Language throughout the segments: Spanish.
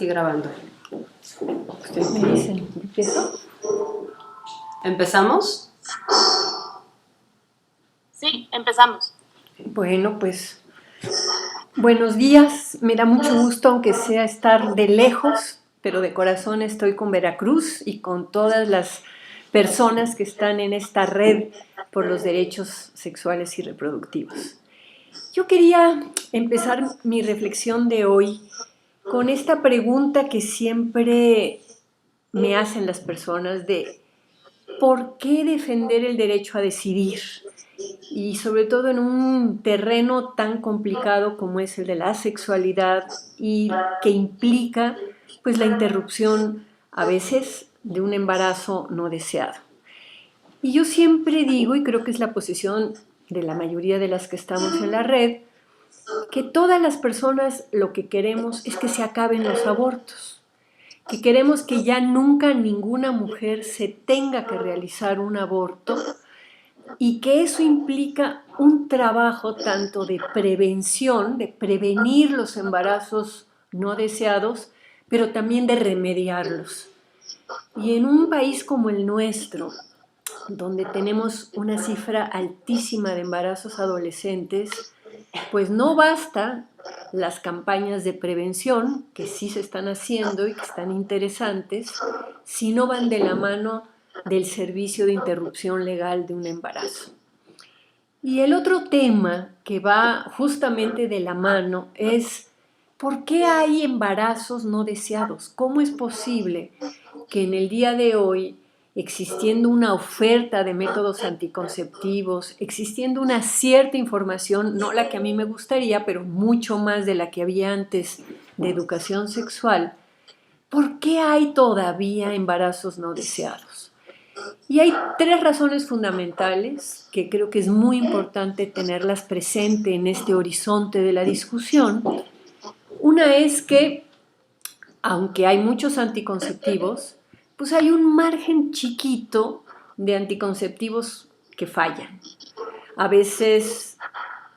Estoy grabando. Me dicen, ¿empiezo? ¿Empezamos? Sí, empezamos. Bueno, pues, buenos días. Me da mucho gusto, aunque sea estar de lejos, pero de corazón estoy con Veracruz y con todas las personas que están en esta red por los derechos sexuales y reproductivos. Yo quería empezar mi reflexión de hoy con esta pregunta que siempre me hacen las personas de ¿por qué defender el derecho a decidir? Y sobre todo en un terreno tan complicado como es el de la sexualidad y que implica pues la interrupción a veces de un embarazo no deseado. Y yo siempre digo, y creo que es la posición de la mayoría de las que estamos en la red, que todas las personas lo que queremos es que se acaben los abortos, que queremos que ya nunca ninguna mujer se tenga que realizar un aborto y que eso implica un trabajo tanto de prevención, de prevenir los embarazos no deseados, pero también de remediarlos. Y en un país como el nuestro, donde tenemos una cifra altísima de embarazos adolescentes, pues no basta las campañas de prevención, que sí se están haciendo y que están interesantes, si no van de la mano del servicio de interrupción legal de un embarazo. Y el otro tema que va justamente de la mano es ¿por qué hay embarazos no deseados? ¿Cómo es posible que en el día de hoy, existiendo una oferta de métodos anticonceptivos, existiendo una cierta información, no la que a mí me gustaría, pero mucho más de la que había antes de educación sexual, ¿por qué hay todavía embarazos no deseados? Y hay tres razones fundamentales que creo que es muy importante tenerlas presente en este horizonte de la discusión. Una es que, aunque hay muchos anticonceptivos, pues hay un margen chiquito de anticonceptivos que fallan. A veces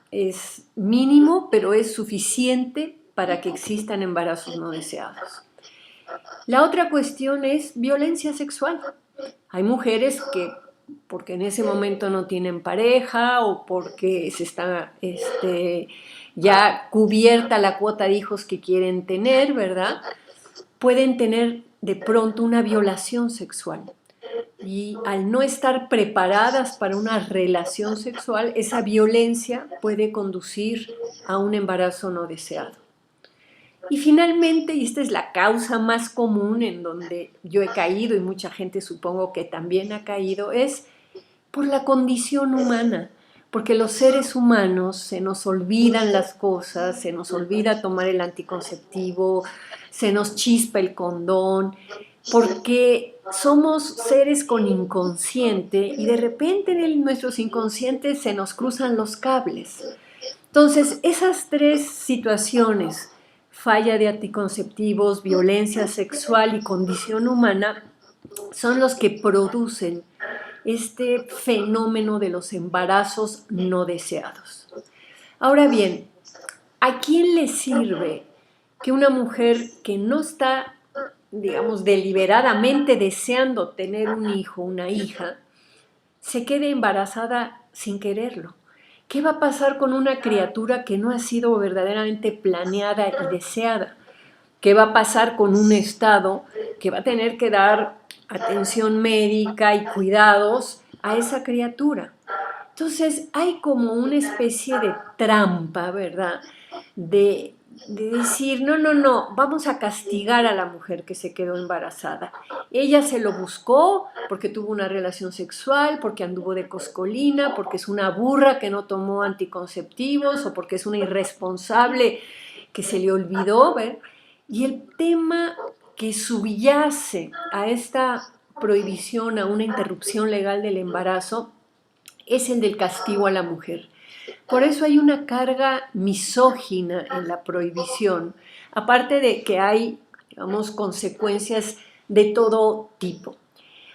es mínimo, pero es suficiente para que existan embarazos no deseados. La otra cuestión es violencia sexual. Hay mujeres que, porque en ese momento no tienen pareja o porque se está ya cubierta la cuota de hijos que quieren tener, ¿verdad? Pueden tener de pronto una violación sexual. Y al no estar preparadas para una relación sexual, esa violencia puede conducir a un embarazo no deseado. Y finalmente, y esta es la causa más común en donde yo he caído y mucha gente supongo que también ha caído, es por la condición humana, porque los seres humanos se nos olvidan las cosas, se nos olvida tomar el anticonceptivo, se nos chispa el condón, porque somos seres con inconsciente y de repente en nuestros inconscientes se nos cruzan los cables. Entonces, esas tres situaciones, falla de anticonceptivos, violencia sexual y condición humana, son los que producen este fenómeno de los embarazos no deseados. Ahora bien, ¿a quién le sirve que una mujer que no está, digamos, deliberadamente deseando tener un hijo, una hija, se quede embarazada sin quererlo? ¿Qué va a pasar con una criatura que no ha sido verdaderamente planeada y deseada? ¿Qué va a pasar con un Estado que va a tener que dar atención médica y cuidados a esa criatura? Entonces hay como una especie de trampa, ¿verdad? De decir, no, vamos a castigar a la mujer que se quedó embarazada. Ella se lo buscó porque tuvo una relación sexual, porque anduvo de coscolina, porque es una burra que no tomó anticonceptivos o porque es una irresponsable que se le olvidó, ¿ver? Y el tema que subyace a esta prohibición, a una interrupción legal del embarazo, es el del castigo a la mujer. Por eso hay una carga misógina en la prohibición, aparte de que hay, digamos, consecuencias de todo tipo.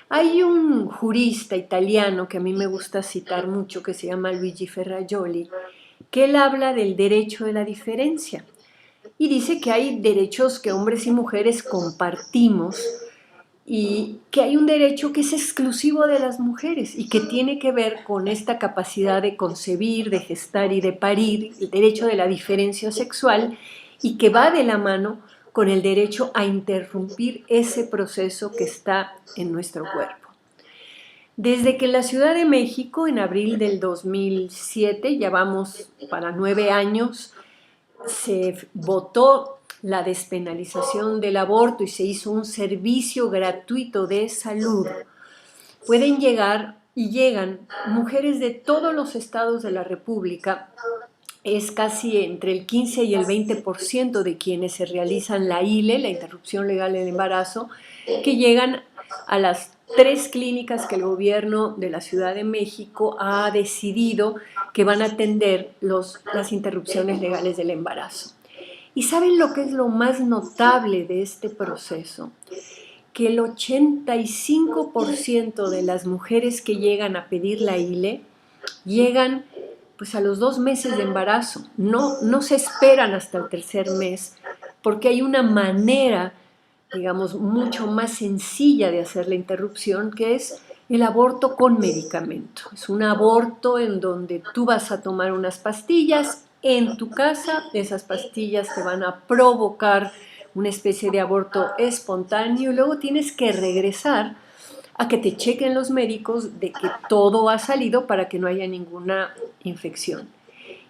Hay un jurista italiano que a mí me gusta citar mucho, que se llama Luigi Ferrajoli, que él habla del derecho de la diferencia. y dice que hay derechos que hombres y mujeres compartimos y que hay un derecho que es exclusivo de las mujeres y que tiene que ver con esta capacidad de concebir, de gestar y de parir, el derecho de la diferencia sexual, y que va de la mano con el derecho a interrumpir ese proceso que está en nuestro cuerpo. Desde que la Ciudad de México, en abril del 2007, ya vamos para 9 años, se votó la despenalización del aborto y se hizo un servicio gratuito de salud, pueden llegar y llegan mujeres de todos los estados de la República. Es casi entre el 15 y el 20% de quienes se realizan la ILE, la interrupción legal del embarazo, que llegan a las 3 clínicas que el gobierno de la Ciudad de México ha decidido que van a atender las interrupciones legales del embarazo. ¿Y saben lo que es lo más notable de este proceso? Que el 85% de las mujeres que llegan a pedir la ILE llegan pues a los 2 meses de embarazo, no se esperan hasta el tercer mes, porque hay una manera, digamos, mucho más sencilla de hacer la interrupción, que es el aborto con medicamento. Es un aborto en donde tú vas a tomar unas pastillas en tu casa, esas pastillas te van a provocar una especie de aborto espontáneo y luego tienes que regresar a que te chequen los médicos de que todo ha salido para que no haya ninguna infección.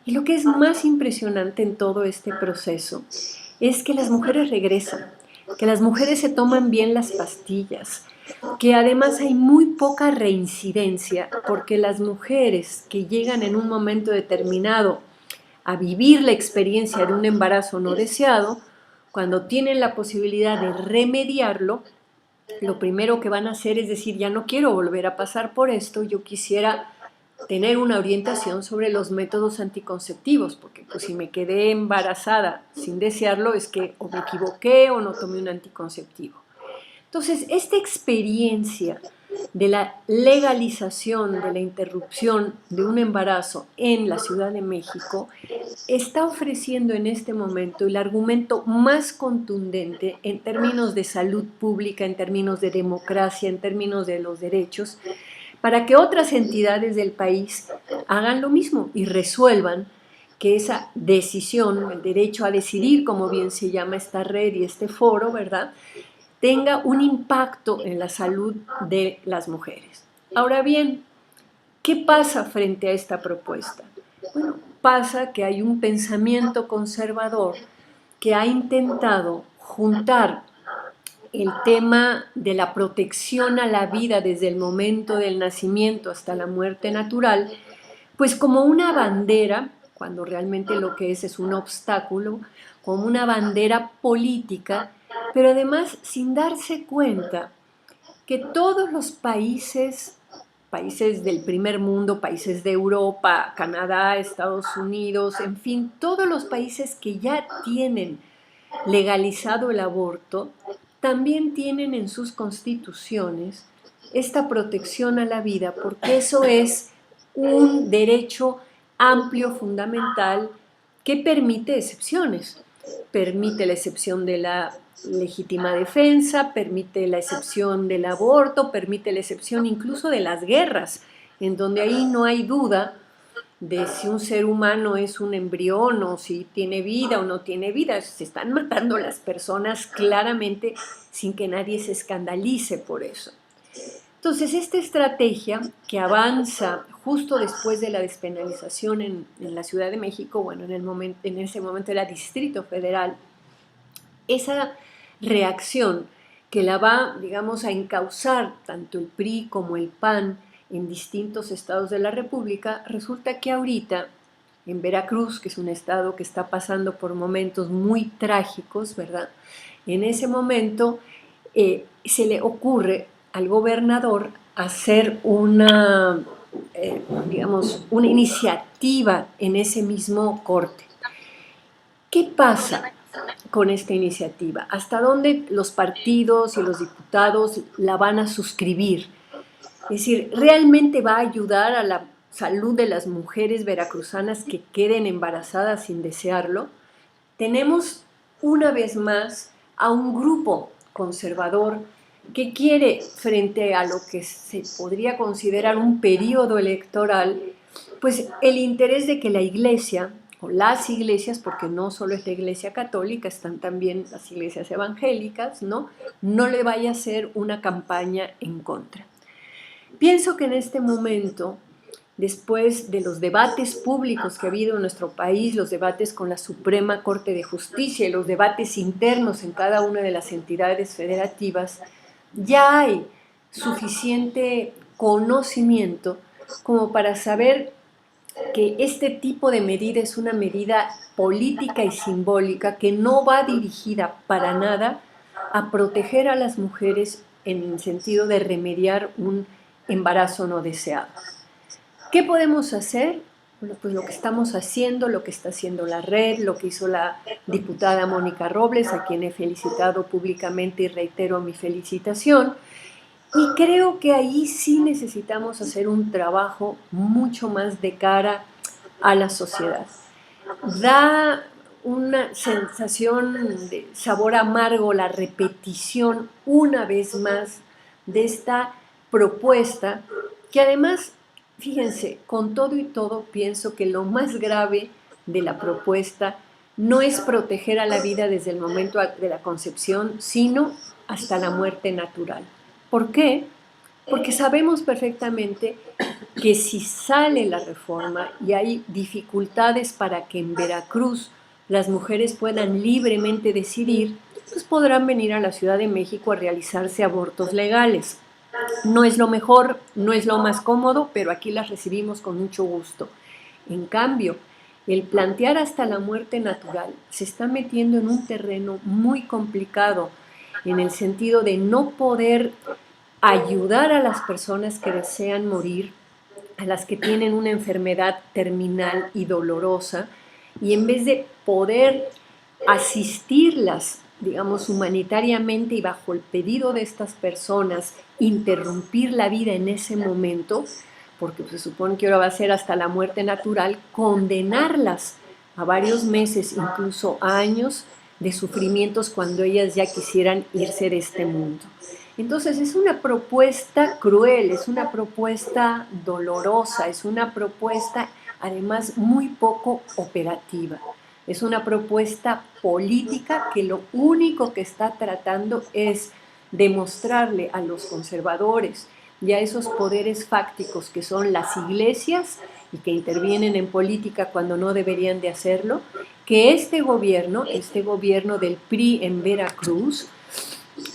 Y lo que es más impresionante en todo este proceso es que las mujeres regresan, que las mujeres se toman bien las pastillas, que además hay muy poca reincidencia, porque las mujeres que llegan en un momento determinado a vivir la experiencia de un embarazo no deseado, cuando tienen la posibilidad de remediarlo, lo primero que van a hacer es decir, ya no quiero volver a pasar por esto, yo quisiera tener una orientación sobre los métodos anticonceptivos, porque pues si me quedé embarazada sin desearlo es que o me equivoqué o no tomé un anticonceptivo. Entonces, esta experiencia de la legalización de la interrupción de un embarazo en la Ciudad de México está ofreciendo en este momento el argumento más contundente en términos de salud pública, en términos de democracia, en términos de los derechos, para que otras entidades del país hagan lo mismo y resuelvan que esa decisión, el derecho a decidir, como bien se llama esta red y este foro, ¿verdad?, tenga un impacto en la salud de las mujeres. Ahora bien, ¿qué pasa frente a esta propuesta? Bueno, pasa que hay un pensamiento conservador que ha intentado juntar el tema de la protección a la vida desde el momento del nacimiento hasta la muerte natural, pues como una bandera, cuando realmente lo que es un obstáculo, como una bandera política, pero además sin darse cuenta que todos los países del primer mundo, países de Europa, Canadá, Estados Unidos, en fin, todos los países que ya tienen legalizado el aborto, también tienen en sus constituciones esta protección a la vida, porque eso es un derecho amplio, fundamental, que permite excepciones. Permite la excepción de la legítima defensa, permite la excepción del aborto, permite la excepción incluso de las guerras, en donde ahí no hay duda de si un ser humano es un embrión o si tiene vida o no tiene vida. Se están matando las personas claramente sin que nadie se escandalice por eso. Entonces, esta estrategia que avanza justo después de la despenalización en la Ciudad de México, bueno, en ese momento era Distrito Federal, esa reacción que la va, digamos, a encauzar tanto el PRI como el PAN en distintos estados de la República, resulta que ahorita en Veracruz, que es un estado que está pasando por momentos muy trágicos, ¿verdad? En ese momento se le ocurre al gobernador hacer digamos, una iniciativa en ese mismo corte. ¿Qué pasa con esta iniciativa? ¿Hasta dónde los partidos y los diputados la van a suscribir? Es decir, ¿realmente va a ayudar a la salud de las mujeres veracruzanas que queden embarazadas sin desearlo? Tenemos una vez más a un grupo conservador que quiere, frente a lo que se podría considerar un periodo electoral, pues el interés de que la Iglesia, o las iglesias, porque no solo es la Iglesia católica, están también las iglesias evangélicas, no le vaya a hacer una campaña en contra. Pienso que en este momento, después de los debates públicos que ha habido en nuestro país, los debates con la Suprema Corte de Justicia y los debates internos en cada una de las entidades federativas, ya hay suficiente conocimiento como para saber que este tipo de medida es una medida política y simbólica que no va dirigida para nada a proteger a las mujeres en el sentido de remediar un embarazo no deseado. ¿Qué podemos hacer? Bueno, pues lo que estamos haciendo, lo que está haciendo la red, lo que hizo la diputada Mónica Robles, a quien he felicitado públicamente y reitero mi felicitación. Y creo que ahí sí necesitamos hacer un trabajo mucho más de cara a la sociedad. Da una sensación de sabor amargo la repetición una vez más de esta propuesta, que además, fíjense, con todo y todo, pienso que lo más grave de la propuesta no es proteger a la vida desde el momento de la concepción, sino hasta la muerte natural. ¿Por qué? Porque sabemos perfectamente que si sale la reforma y hay dificultades para que en Veracruz las mujeres puedan libremente decidir, pues podrán venir a la Ciudad de México a realizarse abortos legales. No es lo mejor, no es lo más cómodo, pero aquí las recibimos con mucho gusto. En cambio, el plantear hasta la muerte natural se está metiendo en un terreno muy complicado, en el sentido de no poder ayudar a las personas que desean morir, a las que tienen una enfermedad terminal y dolorosa, y en vez de poder asistirlas, digamos, humanitariamente y bajo el pedido de estas personas, interrumpir la vida en ese momento, porque se supone que ahora va a ser hasta la muerte natural, condenarlas a varios meses, incluso a años de sufrimientos cuando ellas ya quisieran irse de este mundo. Entonces es una propuesta cruel, es una propuesta dolorosa, es una propuesta además muy poco operativa. Es una propuesta política que lo único que está tratando es demostrarle a los conservadores y a esos poderes fácticos que son las iglesias y que intervienen en política cuando no deberían de hacerlo, que este gobierno del PRI en Veracruz,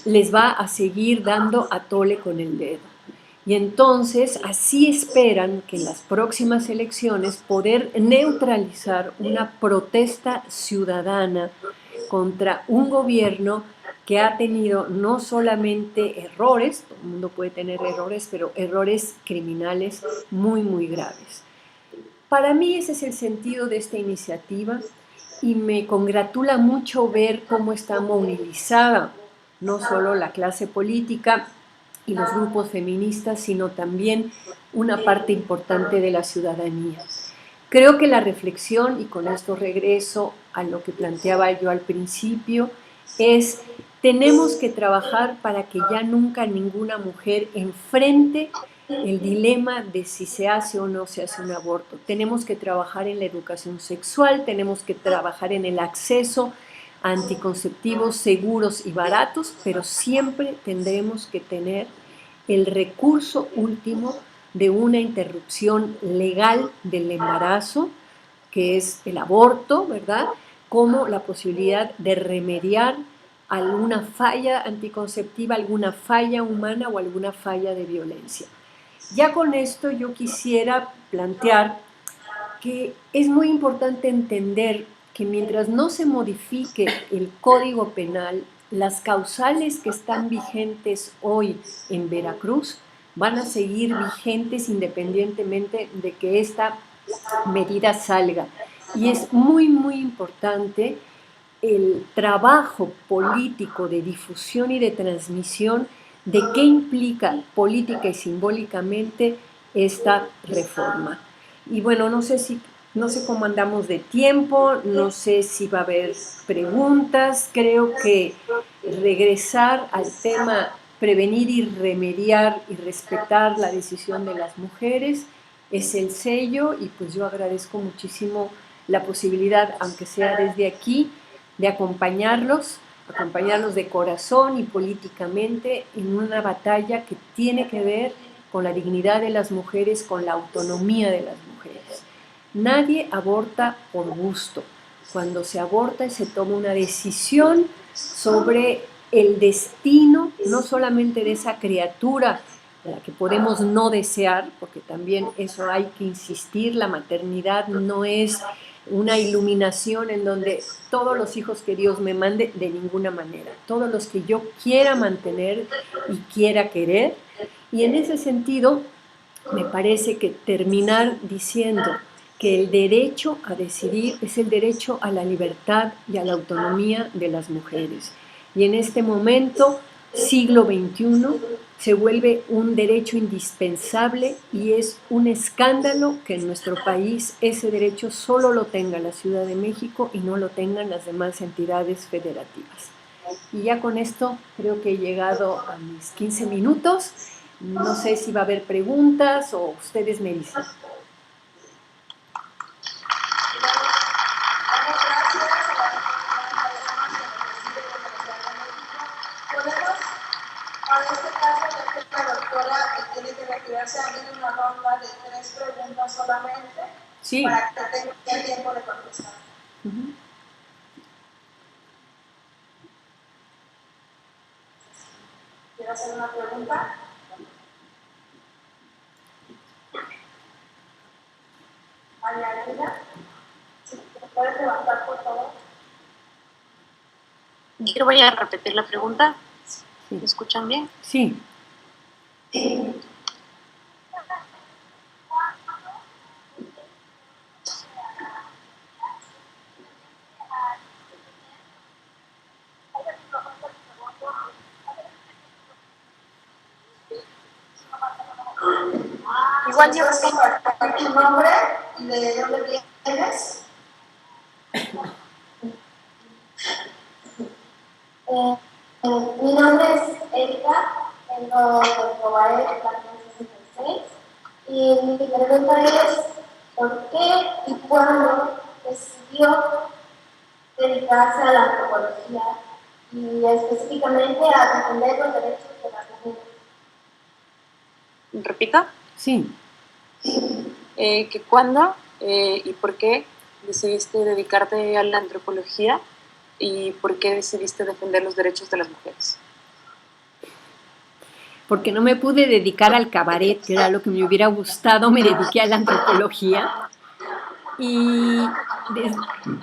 les va a seguir dando a tole con el dedo. Y entonces así esperan que en las próximas elecciones poder neutralizar una protesta ciudadana contra un gobierno que ha tenido no solamente errores, todo el mundo puede tener errores, pero errores criminales muy, muy graves. Para mí ese es el sentido de esta iniciativa y me congratula mucho ver cómo está movilizada no solo la clase política y los grupos feministas, sino también una parte importante de la ciudadanía. Creo que la reflexión, y con esto regreso a lo que planteaba yo al principio, es tenemos que trabajar para que ya nunca ninguna mujer enfrente el dilema de si se hace o no se hace un aborto. Tenemos que trabajar en la educación sexual, tenemos que trabajar en el acceso a anticonceptivos seguros y baratos, pero siempre tendremos que tener el recurso último de una interrupción legal del embarazo, que es el aborto, ¿verdad? Como la posibilidad de remediar alguna falla anticonceptiva, alguna falla humana o alguna falla de violencia. Ya con esto yo quisiera plantear que es muy importante entender que mientras no se modifique el Código Penal, las causales que están vigentes hoy en Veracruz van a seguir vigentes independientemente de que esta medida salga. Y es muy, muy importante el trabajo político de difusión y de transmisión de qué implica política y simbólicamente esta reforma. Y bueno, no sé si No sé cómo andamos de tiempo, no sé si va a haber preguntas. Creo que regresar al tema prevenir y remediar y respetar la decisión de las mujeres es el sello, y pues yo agradezco muchísimo la posibilidad, aunque sea desde aquí, de acompañarlos de corazón y políticamente en una batalla que tiene que ver con la dignidad de las mujeres, con la autonomía de las mujeres. Nadie aborta por gusto. Cuando se aborta se toma una decisión sobre el destino, no solamente de esa criatura a la que podemos no desear, porque también eso hay que insistir, la maternidad no es una iluminación en donde todos los hijos que Dios me mande, de ninguna manera, todos los que yo quiera mantener y quiera querer. Y en ese sentido, me parece que terminar diciendo que el derecho a decidir es el derecho a la libertad y a la autonomía de las mujeres. Y en este momento, siglo XXI, se vuelve un derecho indispensable, y es un escándalo que en nuestro país ese derecho solo lo tenga la Ciudad de México y no lo tengan las demás entidades federativas. Y ya con esto creo que he llegado a mis 15 minutos. No sé si va a haber preguntas o ustedes me dicen. Para este caso, ya que la doctora tiene que retirarse, a mí una ronda de 3 preguntas solamente, sí, para que tenga tiempo de contestar. ¿Quiere hacer una pregunta? ¿Añadida? ¿Sí? ¿Puedes levantar, por favor? Yo voy a repetir la pregunta. ¿Me escuchan bien? Sí. Igual yo tu nombre y de dónde vienes. Mi nombre es Erika, vengo de Cobae, de la 66, y mi pregunta es, ¿por qué y cuándo decidió dedicarse a la antropología y específicamente a defender los derechos de las mujeres? ¿Repita? Sí. ¿Que cuándo y por qué decidiste dedicarte a la antropología y por qué decidiste defender los derechos de las mujeres? Porque no me pude dedicar al cabaret, que era lo que me hubiera gustado, me dediqué a la antropología. Y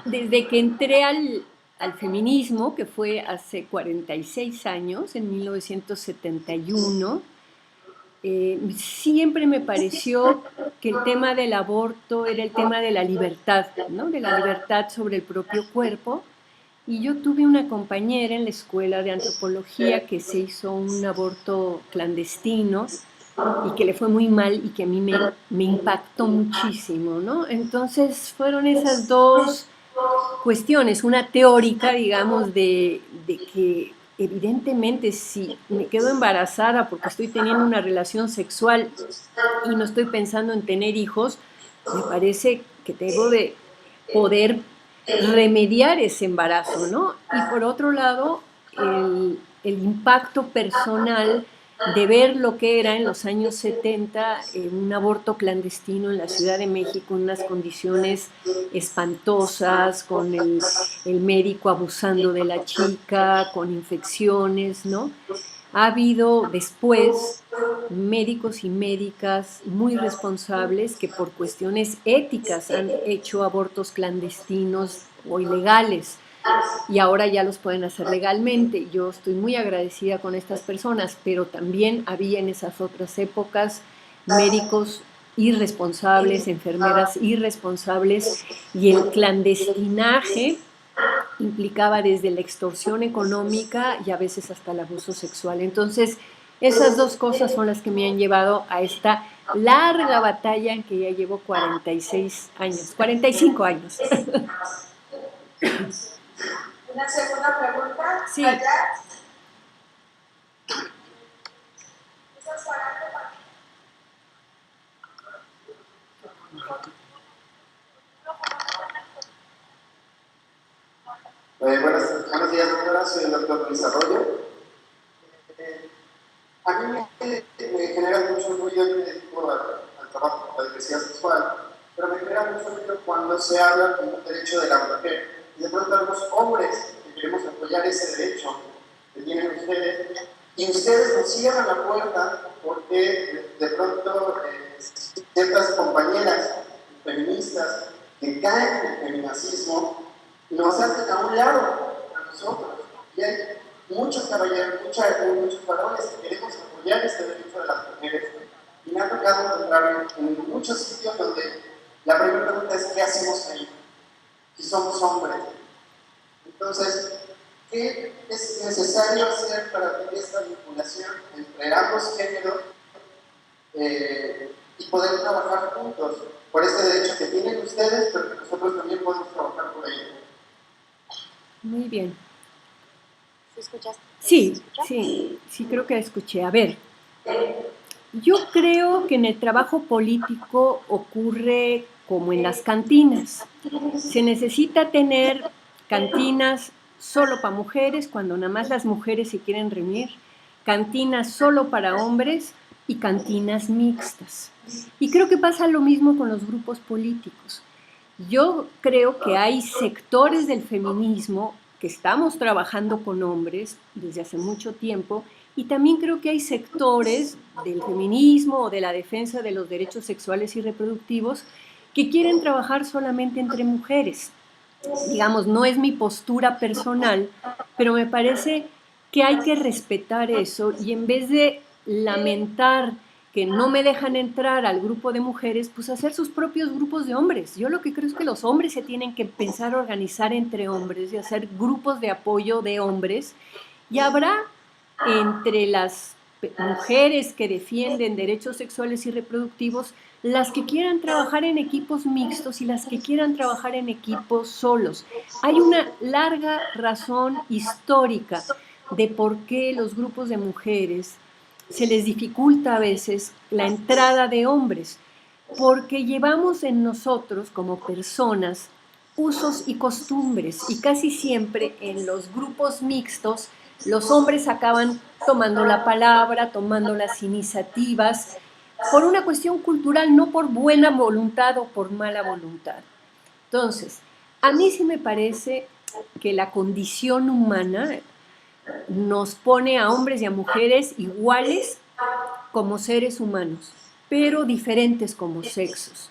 desde que entré al feminismo, que fue hace 46 años, en 1971, siempre me pareció que el tema del aborto era el tema de la libertad, ¿no? De la libertad sobre el propio cuerpo. Y yo tuve una compañera en la escuela de antropología que se hizo un aborto clandestino y que le fue muy mal y que a mí me impactó muchísimo, ¿no? Entonces fueron esas dos cuestiones, una teórica, digamos, de que evidentemente si me quedo embarazada porque estoy teniendo una relación sexual y no estoy pensando en tener hijos, me parece que debo de poder remediar ese embarazo, ¿no? Y por otro lado, el impacto personal de ver lo que era en los años 70 un aborto clandestino en la Ciudad de México, en unas condiciones espantosas, con el médico abusando de la chica, con infecciones, ¿no? Ha habido después médicos y médicas muy responsables que por cuestiones éticas han hecho abortos clandestinos o ilegales, y ahora ya los pueden hacer legalmente. Yo estoy muy agradecida con estas personas, pero también había en esas otras épocas médicos irresponsables, enfermeras irresponsables, y el clandestinaje implicaba desde la extorsión económica y a veces hasta el abuso sexual. Entonces, Esas dos cosas son las que me han llevado a esta larga batalla en que ya llevo 46 años, 45 años. Una segunda pregunta. Sí. Allá. Buenos días, doctora. Soy el doctor Luis Arroyo. A mí me genera mucho orgullo, me dedico al trabajo con la diversidad sexual, pero me genera mucho orgullo cuando se habla como un derecho de la mujer. Y de pronto vemos hombres que queremos apoyar ese derecho que tienen ustedes, y ustedes nos cierran la puerta porque de pronto ciertas compañeras feministas que caen en el feminacismo nos hacen a un lado a nosotros. Y hay muchos caballeros, muchos varones que queremos apoyar este derecho de las mujeres, y me ha tocado encontrar en muchos sitios donde la primera pregunta es: ¿qué hacemos ahí? Si somos hombres. Entonces, ¿qué es necesario hacer para tener esta vinculación entre ambos géneros y poder trabajar juntos por este derecho que tienen ustedes, pero que nosotros también podemos trabajar por ello? Muy bien. ¿Sí escuchaste? Sí, sí, creo que escuché. A ver, yo creo que en el trabajo político ocurre como en las cantinas. Se necesita tener cantinas solo para mujeres, cuando nada más las mujeres se quieren reunir, cantinas solo para hombres y cantinas mixtas. Y creo que pasa lo mismo con los grupos políticos. Yo creo que hay sectores del feminismo que estamos trabajando con hombres desde hace mucho tiempo, y también creo que hay sectores del feminismo o de la defensa de los derechos sexuales y reproductivos que quieren trabajar solamente entre mujeres. Digamos, no es mi postura personal, pero me parece que hay que respetar eso, y en vez de lamentar que no me dejan entrar al grupo de mujeres, pues hacer sus propios grupos de hombres. Yo lo que creo es que los hombres se tienen que empezar a organizar entre hombres y hacer grupos de apoyo de hombres, y habrá entre las mujeres que defienden derechos sexuales y reproductivos las que quieran trabajar en equipos mixtos y las que quieran trabajar en equipos solos. Hay una larga razón histórica de por qué los grupos de mujeres se les dificulta a veces la entrada de hombres, porque llevamos en nosotros como personas usos y costumbres, y casi siempre en los grupos mixtos los hombres acaban tomando la palabra, tomando las iniciativas, por una cuestión cultural, no por buena voluntad o por mala voluntad. Entonces, a mí sí me parece que la condición humana nos pone a hombres y a mujeres iguales como seres humanos, pero diferentes como sexos.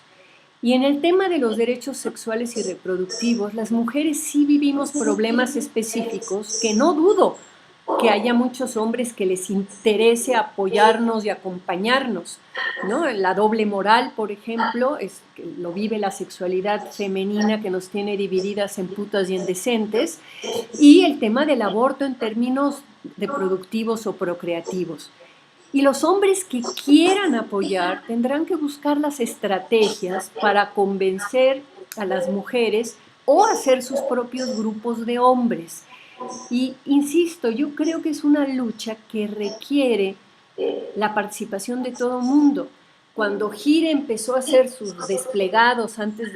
Y en el tema de los derechos sexuales y reproductivos, las mujeres sí vivimos problemas específicos que no dudo que haya muchos hombres que les interese apoyarnos y acompañarnos, ¿no? La doble moral, por ejemplo, es que lo vive la sexualidad femenina, que nos tiene divididas en putas y en decentes, y el tema del aborto en términos reproductivos o procreativos. Y los hombres que quieran apoyar tendrán que buscar las estrategias para convencer a las mujeres o hacer sus propios grupos de hombres. Y insisto, yo creo que es una lucha que requiere la participación de todo el mundo. Cuando Gire empezó a hacer sus desplegados antes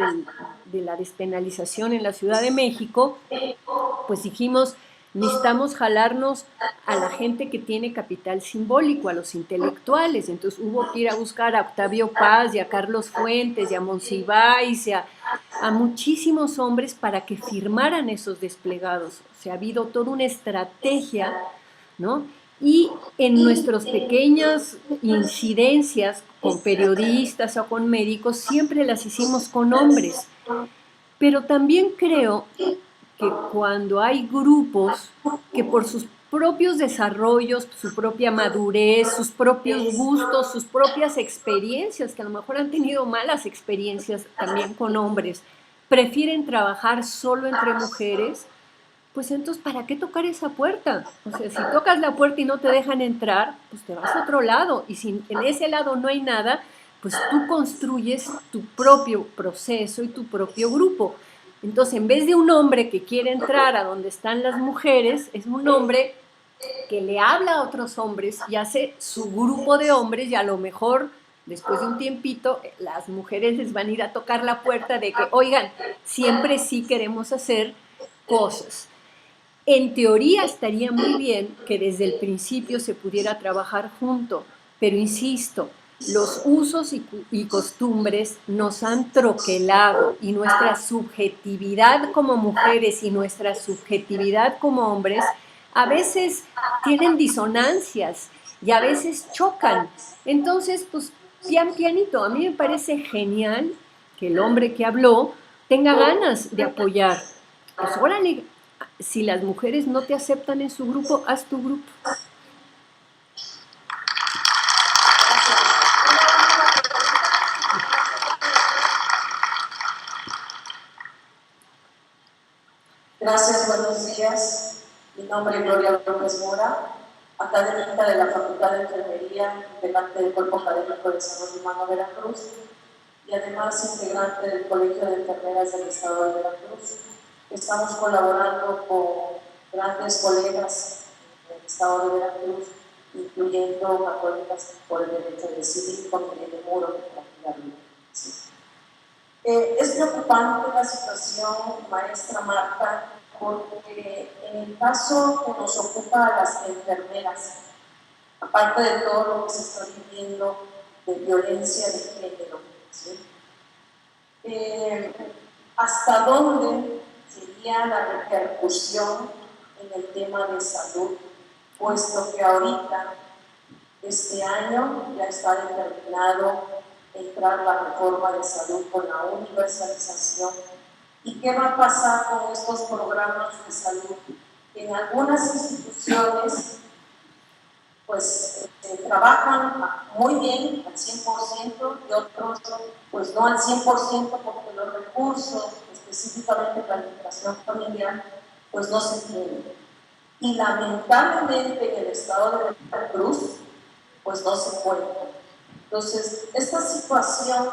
de la despenalización en la Ciudad de México, pues dijimos, necesitamos jalarnos a la gente que tiene capital simbólico, a los intelectuales. Entonces hubo que ir a buscar a Octavio Paz y a Carlos Fuentes y a Monsiváis y a muchísimos hombres para que firmaran esos desplegados. O sea, ha habido toda una estrategia, ¿no? Y en nuestras pequeñas incidencias con periodistas o con médicos, siempre las hicimos con hombres. Pero también creo que cuando hay grupos que por sus propios desarrollos, su propia madurez, sus propios gustos, sus propias experiencias, que a lo mejor han tenido malas experiencias también con hombres, prefieren trabajar solo entre mujeres, pues entonces, ¿para qué tocar esa puerta? O sea, si tocas la puerta y no te dejan entrar, pues te vas a otro lado. Y si en ese lado no hay nada, pues tú construyes tu propio proceso y tu propio grupo. Entonces, en vez de un hombre que quiere entrar a donde están las mujeres, es un hombre que le habla a otros hombres y hace su grupo de hombres y a lo mejor después de un tiempito las mujeres les van a ir a tocar la puerta de que, oigan, siempre sí queremos hacer cosas. En teoría estaría muy bien que desde el principio se pudiera trabajar junto, pero insisto, los usos y costumbres nos han troquelado y nuestra subjetividad como mujeres y nuestra subjetividad como hombres a veces tienen disonancias y a veces chocan. Entonces, pues, pianito, a mí me parece genial que el hombre que habló tenga ganas de apoyar. Pues órale, si las mujeres no te aceptan en su grupo, haz tu grupo. Gracias, buenos días. Mi nombre es Gloria López Mora, académica de la Facultad de Enfermería, integrante del Cuerpo Académico de Desarrollo Humano Veracruz y además integrante del Colegio de Enfermeras del Estado de Veracruz. Estamos colaborando con grandes colegas del Estado de Veracruz, incluyendo Católicas por el Derecho de Decidir, con Irene Muro, sí. Es preocupante la situación, maestra Marta, porque en el caso que nos ocupa a las enfermeras, aparte de todo lo que se está viviendo de violencia de género, ¿sí? ¿Hasta dónde sería la repercusión en el tema de salud? Puesto que ahorita, este año, ya está determinado entrar la reforma de salud con la universalización. ¿Y qué va a pasar con estos programas de salud? En algunas instituciones pues trabajan muy bien al 100% y otros pues no al 100% porque los recursos, específicamente planificación familiar, pues no se tienen. Y lamentablemente en el estado de Veracruz pues no se puede. Entonces, esta situación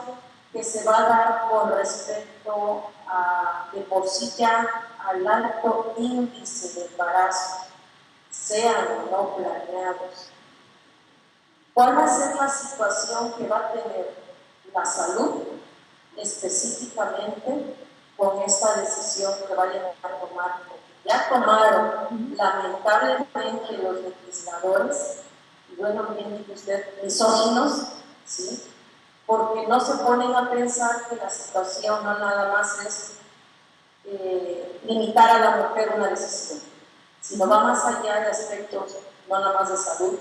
que se va a dar con respecto a, de por sí ya, al alto índice de embarazo, sean o no planeados, ¿cuál va a ser la situación que va a tener la salud específicamente con esta decisión que vayan a tomar? Ya tomaron lamentablemente los legisladores, y bueno, bien dice usted, misóginos, ¿sí? Porque no se ponen a pensar que la situación no nada más es limitar a la mujer una decisión, sino va más allá de aspectos no nada más de salud,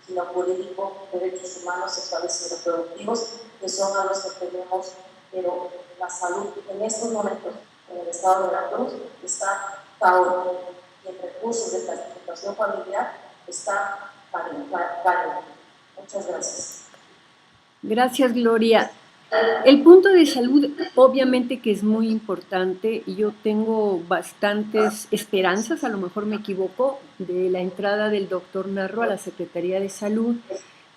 sino político, derechos humanos, sexuales y reproductivos, que son a los que tenemos, pero la salud en estos momentos en el estado de Veracruz está caótico y el recurso de planificación familiar está carente. Muchas gracias. Gracias, Gloria. El punto de salud, obviamente que es muy importante y yo tengo bastantes esperanzas, a lo mejor me equivoco, de la entrada del doctor Narro a la Secretaría de Salud,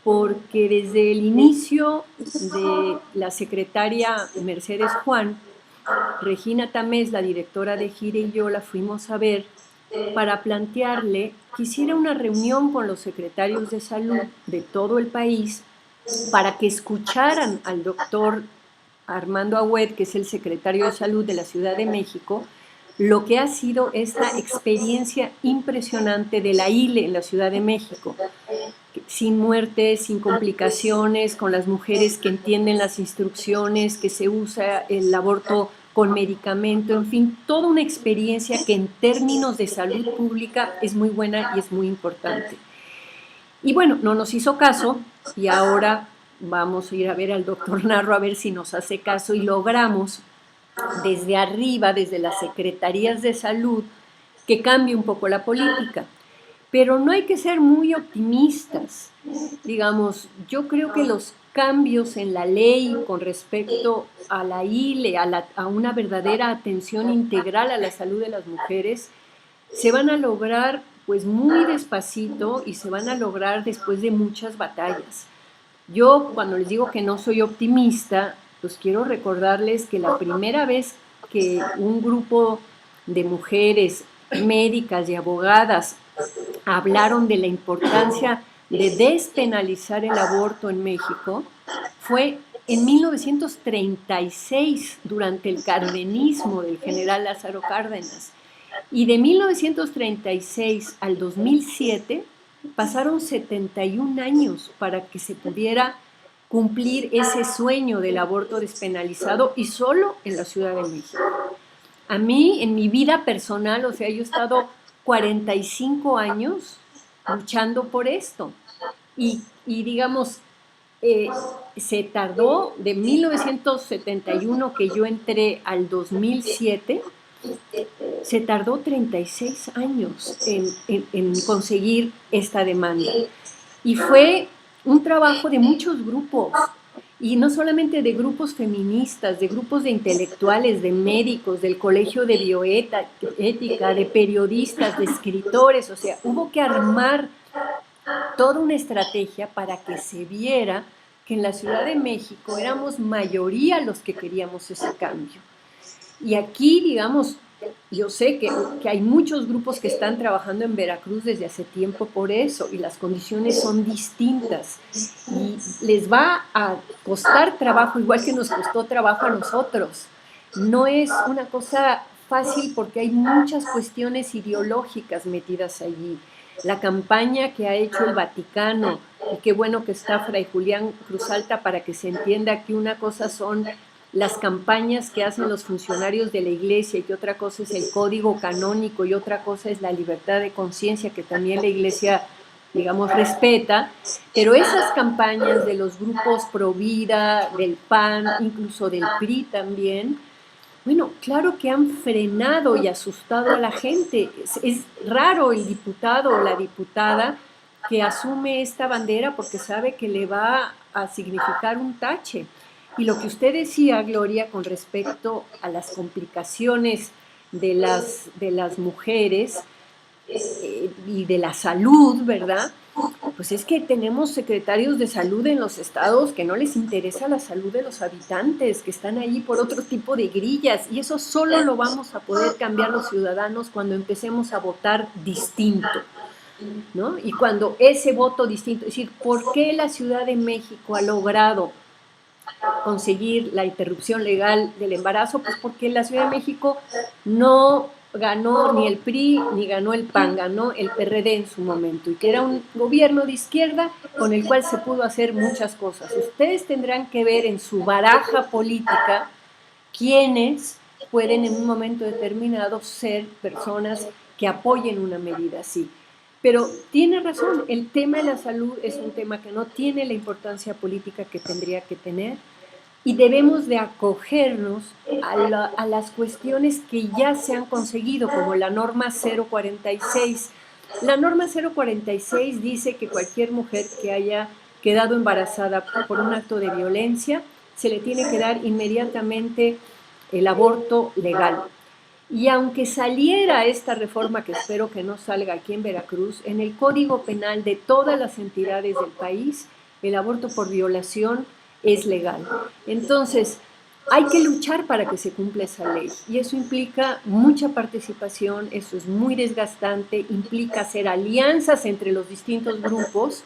porque desde el inicio de la secretaria Mercedes Juan, Regina Tamés, la directora de GIRE, y yo la fuimos a ver para plantearle que hiciera una reunión con los secretarios de salud de todo el país para que escucharan al doctor Armando Agüed, que es el secretario de Salud de la Ciudad de México, lo que ha sido esta experiencia impresionante de la ILE en la Ciudad de México, sin muertes, sin complicaciones, con las mujeres que entienden las instrucciones, que se usa el aborto con medicamento, en fin, toda una experiencia que en términos de salud pública es muy buena y es muy importante. Y bueno, no nos hizo caso y ahora vamos a ir a ver al doctor Narro a ver si nos hace caso y logramos desde arriba, desde las secretarías de salud, que cambie un poco la política. Pero no hay que ser muy optimistas. Digamos, yo creo que los cambios en la ley con respecto a la ILE, a una verdadera atención integral a la salud de las mujeres, se van a lograr pues muy despacito y se van a lograr después de muchas batallas. Yo cuando les digo que no soy optimista, pues quiero recordarles que la primera vez que un grupo de mujeres médicas y abogadas hablaron de la importancia de despenalizar el aborto en México fue en 1936, durante el cardenismo del general Lázaro Cárdenas. Y de 1936 al 2007 pasaron 71 años para que se pudiera cumplir ese sueño del aborto despenalizado, y solo en la Ciudad de México. A mí, en mi vida personal, o sea, yo he estado 45 años luchando por esto. Y digamos, se tardó de 1971 que yo entré al 2007, se tardó 36 años en conseguir esta demanda. Y fue un trabajo de muchos grupos, y no solamente de grupos feministas, de grupos de intelectuales, de médicos, del Colegio de Bioética, de periodistas, de escritores. O sea, hubo que armar toda una estrategia para que se viera que en la Ciudad de México éramos mayoría los que queríamos ese cambio. Y aquí, digamos, yo sé que hay muchos grupos que están trabajando en Veracruz desde hace tiempo por eso, y las condiciones son distintas. Y les va a costar trabajo, igual que nos costó trabajo a nosotros. No es una cosa fácil porque hay muchas cuestiones ideológicas metidas allí. La campaña que ha hecho el Vaticano, y qué bueno que está Fray Julián Cruzalta para que se entienda que una cosa son las campañas que hacen los funcionarios de la Iglesia, y que otra cosa es el código canónico, y otra cosa es la libertad de conciencia, que también la Iglesia, digamos, respeta. Pero esas campañas de los grupos pro vida, del PAN, incluso del PRI también, bueno, claro que han frenado y asustado a la gente. Es raro el diputado o la diputada que asume esta bandera porque sabe que le va a significar un tache. Y lo que usted decía, Gloria, con respecto a las complicaciones de las mujeres y de la salud, ¿verdad? Pues es que tenemos secretarios de salud en los estados que no les interesa la salud de los habitantes, que están ahí por otro tipo de grillas, y eso solo lo vamos a poder cambiar los ciudadanos cuando empecemos a votar distinto, ¿no? Y cuando ese voto distinto, es decir, ¿por qué la Ciudad de México ha logrado conseguir la interrupción legal del embarazo? Pues porque la Ciudad de México no ganó ni el PRI ni ganó el PAN, ganó el PRD en su momento, y que era un gobierno de izquierda con el cual se pudo hacer muchas cosas. Ustedes tendrán que ver en su baraja política quiénes pueden en un momento determinado ser personas que apoyen una medida así. Pero tiene razón, el tema de la salud es un tema que no tiene la importancia política que tendría que tener, y debemos de acogernos a las cuestiones que ya se han conseguido, como la norma 046. La norma 046 dice que cualquier mujer que haya quedado embarazada por un acto de violencia, se le tiene que dar inmediatamente el aborto legal. Y aunque saliera esta reforma, que espero que no salga aquí en Veracruz, en el Código Penal de todas las entidades del país, el aborto por violación es legal. Entonces, hay que luchar para que se cumpla esa ley, y eso implica mucha participación, eso es muy desgastante, implica hacer alianzas entre los distintos grupos,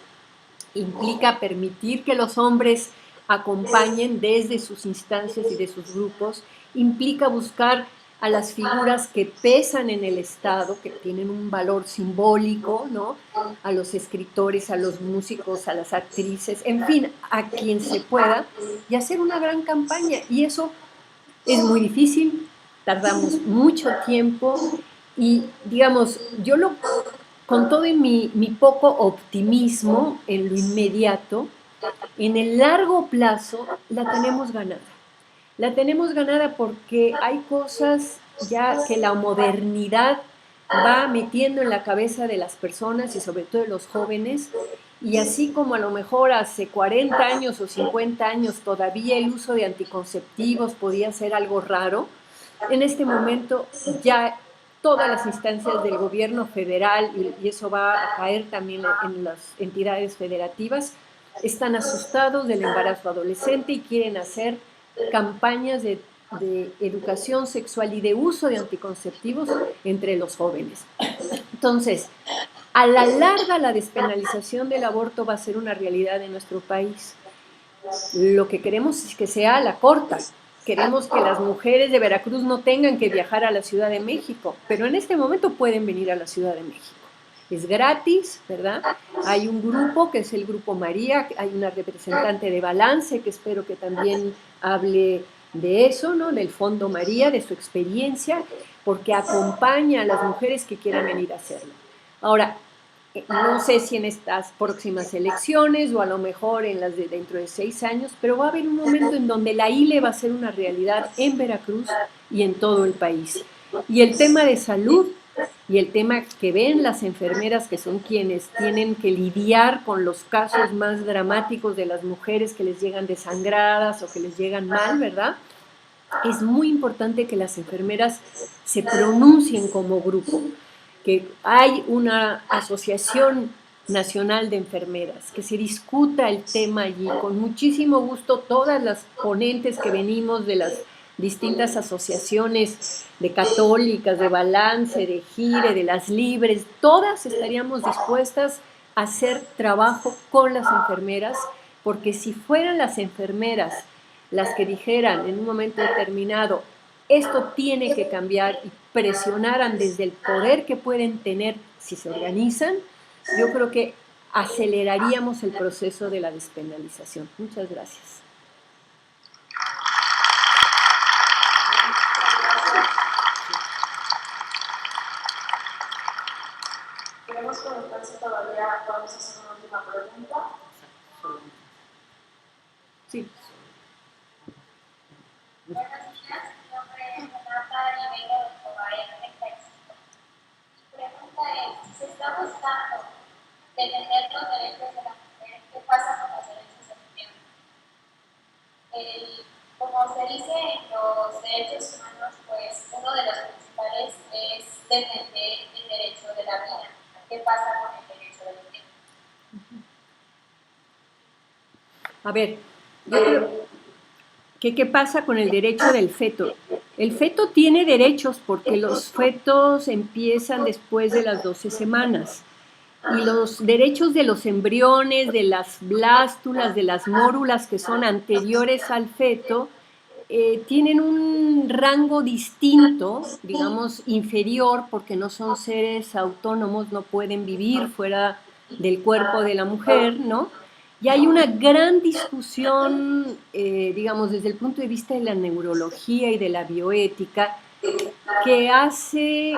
implica permitir que los hombres acompañen desde sus instancias y de sus grupos, implica buscar a las figuras que pesan en el Estado, que tienen un valor simbólico, ¿no? A los escritores, a los músicos, a las actrices, en fin, a quien se pueda, y hacer una gran campaña. Y eso es muy difícil, tardamos mucho tiempo, y digamos, con todo mi poco optimismo en lo inmediato, en el largo plazo la tenemos ganada. La tenemos ganada porque hay cosas ya que la modernidad va metiendo en la cabeza de las personas y sobre todo de los jóvenes, y así como a lo mejor hace 40 años o 50 años todavía el uso de anticonceptivos podía ser algo raro, en este momento ya todas las instancias del gobierno federal, y eso va a caer también en las entidades federativas, están asustados del embarazo adolescente y quieren hacer campañas de educación sexual y de uso de anticonceptivos entre los jóvenes. Entonces, a la larga, la despenalización del aborto va a ser una realidad en nuestro país. Lo que queremos es que sea a la corta. Queremos que las mujeres de Veracruz no tengan que viajar a la Ciudad de México, pero en este momento pueden venir a la Ciudad de México. Es gratis, ¿verdad? Hay un grupo que es el Grupo María, hay una representante de Balance que espero que también hable de eso, ¿no? Del Fondo María, de su experiencia, porque acompaña a las mujeres que quieran venir a hacerlo. Ahora, no sé si en estas próximas elecciones o a lo mejor en las de dentro de 6 años, pero va a haber un momento en donde la ILE va a ser una realidad en Veracruz y en todo el país. Y el tema de salud y el tema que ven las enfermeras, que son quienes tienen que lidiar con los casos más dramáticos de las mujeres que les llegan desangradas o que les llegan mal, ¿verdad? Es muy importante que las enfermeras se pronuncien como grupo, que hay una asociación nacional de enfermeras, que se discuta el tema allí. Con muchísimo gusto, todas las ponentes que venimos de las distintas asociaciones de católicas, de Balance, de Gire, de las Libres, todas estaríamos dispuestas a hacer trabajo con las enfermeras, porque si fueran las enfermeras las que dijeran en un momento determinado, esto tiene que cambiar, y presionaran desde el poder que pueden tener si se organizan, yo creo que aceleraríamos el proceso de la despenalización. Muchas gracias. Queremos conectarse todavía, vamos a hacer una última pregunta. Sí. Buenos días, mi nombre es Renata y vengo de Cobae 35. Mi pregunta es, si se está buscando defender los derechos de la mujer, ¿qué pasa con los derechos de la mujer? Como se dice en los derechos humanos, pues uno de los principales es defender el derecho de la vida. ¿Qué pasa con el derecho de la mujer? A ver, yo creo que ¿qué pasa con el derecho del feto? El feto tiene derechos porque los fetos empiezan después de las 12 semanas. Y los derechos de los embriones, de las blástulas, de las mórulas que son anteriores al feto, tienen un rango distinto, digamos inferior, porque no son seres autónomos, no pueden vivir fuera del cuerpo de la mujer, ¿no? Y hay una gran discusión, digamos, desde el punto de vista de la neurología y de la bioética, que hace,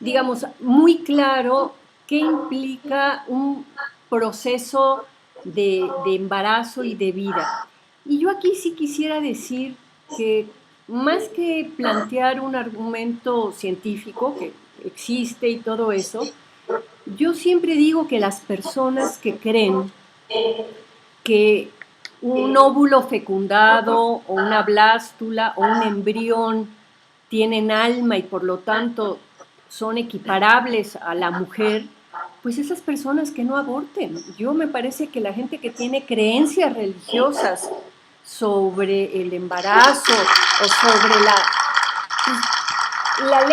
digamos, muy claro qué implica un proceso de embarazo y de vida. Y yo aquí sí quisiera decir que más que plantear un argumento científico que existe y todo eso, yo siempre digo que las personas que creen que un óvulo fecundado o una blástula o un embrión tienen alma y por lo tanto son equiparables a la mujer, pues esas personas que no aborten. Yo me parece que la gente que tiene creencias religiosas sobre el embarazo o sobre la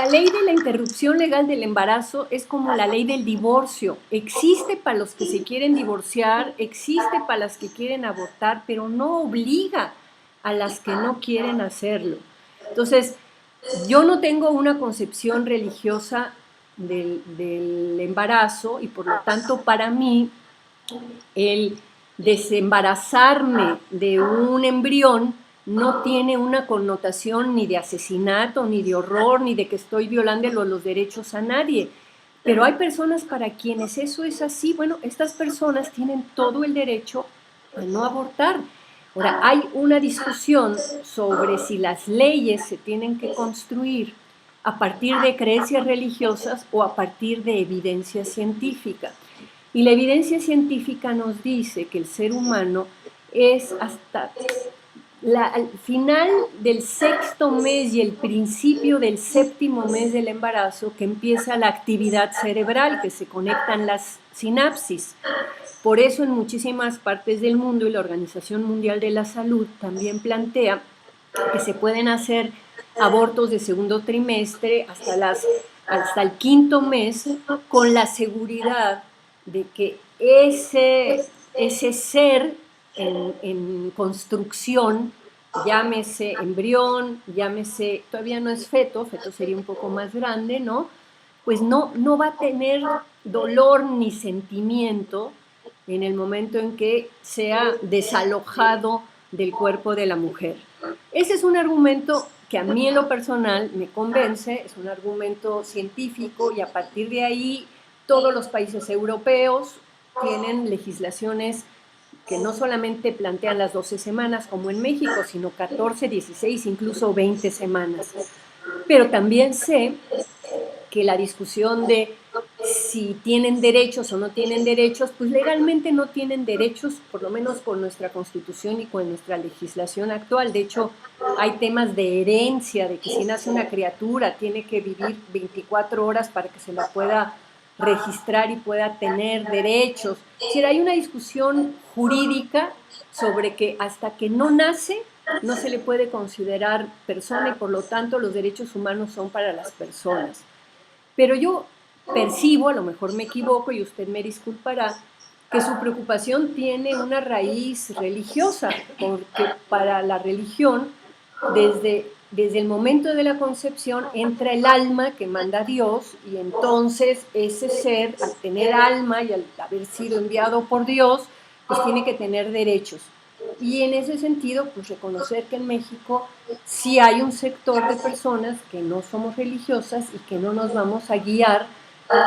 ley de la interrupción legal del embarazo es como la ley del divorcio. Existe para los que se quieren divorciar, existe para las que quieren abortar, pero no obliga a las que no quieren hacerlo. Entonces, yo no tengo una concepción religiosa del embarazo y por lo tanto para mí el desembarazarme de un embrión no tiene una connotación ni de asesinato, ni de horror, ni de que estoy violando los derechos a nadie. Pero hay personas para quienes eso es así. Bueno, estas personas tienen todo el derecho a no abortar. Ahora, hay una discusión sobre si las leyes se tienen que construir a partir de creencias religiosas o a partir de evidencia científica. Y la evidencia científica nos dice que el ser humano es hasta al final del 6º mes y el principio del 7º mes del embarazo que empieza la actividad cerebral, que se conectan las sinapsis. Por eso en muchísimas partes del mundo, y la Organización Mundial de la Salud también plantea que se pueden hacer abortos de segundo trimestre hasta el 5º mes, con la seguridad de que ese ser en construcción, llámese embrión, llámese, todavía no es feto, feto sería un poco más grande, ¿no? Pues no va a tener dolor ni sentimiento en el momento en que sea desalojado del cuerpo de la mujer. Ese es un argumento que a mí en lo personal me convence, es un argumento científico, y a partir de ahí todos los países europeos tienen legislaciones que no solamente plantean las 12 semanas como en México, sino 14, 16, incluso 20 semanas. Pero también sé que la discusión de si tienen derechos o no tienen derechos, pues legalmente no tienen derechos, por lo menos por nuestra Constitución y con nuestra legislación actual. De hecho, hay temas de herencia, de que si nace una criatura tiene que vivir 24 horas para que se la pueda registrar y pueda tener derechos. Es decir, hay una discusión jurídica sobre que hasta que no nace no se le puede considerar persona, y por lo tanto los derechos humanos son para las personas. Pero yo percibo, a lo mejor me equivoco y usted me disculpará, que su preocupación tiene una raíz religiosa, porque para la religión, desde el momento de la concepción entra el alma que manda Dios, y entonces ese ser, al tener alma y al haber sido enviado por Dios, pues tiene que tener derechos. Y en ese sentido, pues reconocer que en México sí hay un sector de personas que no somos religiosas y que no nos vamos a guiar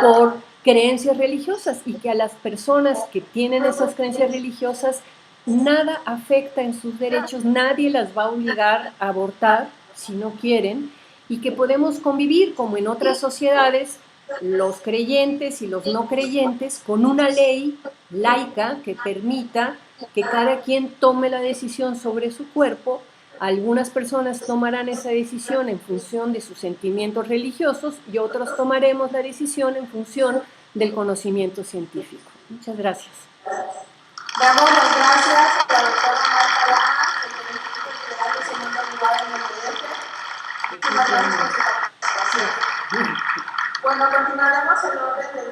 por creencias religiosas, y que a las personas que tienen esas creencias religiosas nada afecta en sus derechos, nadie las va a obligar a abortar si no quieren, y que podemos convivir como en otras sociedades, los creyentes y los no creyentes, con una ley laica que permita que cada quien tome la decisión sobre su cuerpo. Algunas personas tomarán esa decisión en función de sus sentimientos religiosos, y otros tomaremos la decisión en función del conocimiento científico. Muchas gracias. Damos las gracias a la doctora Marta Lana, del Instituto Federal de Segundo Lugar en el DF. Muchas gracias por su participación. Bueno, continuaremos el orden del